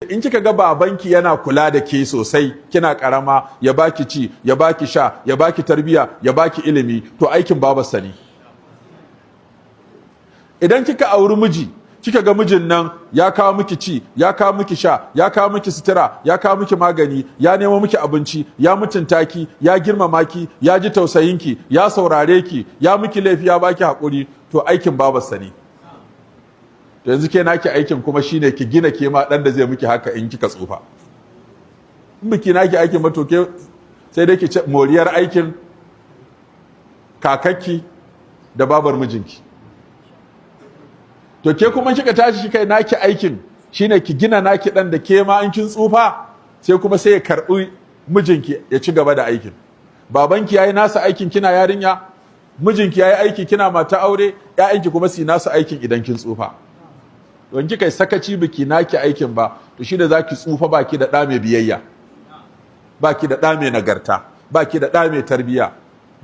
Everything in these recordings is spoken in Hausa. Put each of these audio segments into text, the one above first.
In kika ga babanki yana kula da ke sosai kina karama, ya baki ci, ya baki sha, ya baki tarbiya, ya baki ilimi, to aikin babarsa ne. Idan kika auri miji, kika ga mijin nan ya kawo miki ci, ya kawo miki sha, ya kawo miki sutura, ya kawo miki magani, ya nemo miki abinci, ya mutunta ki, ya girmama ki, ya ji tausayinki, ya saurare ki, ya miki laifi, ya baki hakuri, to aikin babarsa ne. Yanzu ke naki aikin kuma shine ki gina ke ma dan da zai miki haka in kika tsufa. In biki naki aikin ba to ke sai dai ki moriyar aikin kakakki da babar mijinki. To ke kuma kika tashi kika yi naki aikin shine ki gina naki dan da ke ma in kin tsufa sai kuma sai ya karbi mijinki ya ci gaba da aikin. Babanki yayi nasa aikin kina yarinya, mijinki yayi aiki kina mata aure, ƴaƴanki kuma su yi nasu aikin idan kin tsufa. Don kika yi sakaci biki naki aikin ba, to shi da zaki tsufa baki da ɗa mai biyayya, baki da ɗa mai nagarta, baki da ɗa mai tarbiya,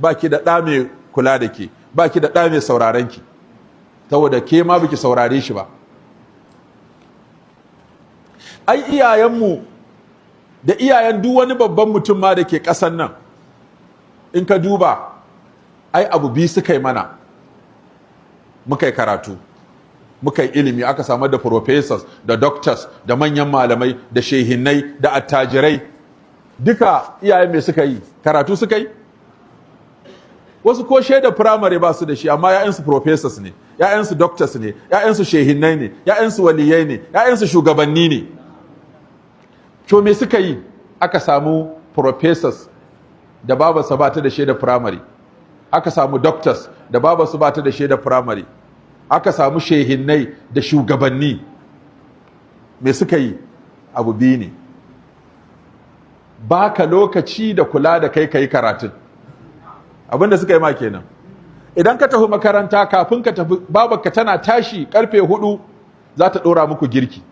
baki da ɗa mai kula da ke, baki da ɗa mai sauraren ki, saboda ke ma biki saurare shi ba. Ai iyayenmu da iyayen duk wani babban mutum ma da ke ƙasan nan, in ka duba, ai abu biyu suka yi mana, muka yi karatu. Muka yi ilimi, aka samar da professors da doctors da manyan malamai da shehinnai da attajirai. Duka iyayen me suka yi? Karatu suka yi? Wasu ko shaida firamare ba su da shi, amma ‘ya'yansu professors ne, ‘ya'yansu doctors ne, ‘ya'yansu shehinnai ne, ‘ya'yansu waliyai ne, ‘ya'yansu shugabanni ne. To me suka yi? Aka samu professors da babarsa ba ta da shaida firamare, aka samu doctors da babarsa ba ta da shaida firamare, aka samu shehinnai da shugabanni. Me suka yi? Abu biyu ne. Baka lokaci da kula da kai kai karatun. Abinda suka yi ma kenan. Idan ka tafi makaranta, kafin ka tafi, babarka tana tashi karfe 4 za ta dora muku girki,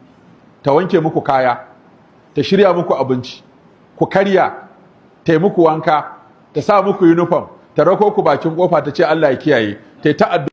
ta wanke muku kaya, ta shirya muku abinci, ku karya, ta yi muku wanka, ta sa muku uniform, ta rako ku bakin kofa ta ce Allah ya kiyaye, ta yi ta addu'a.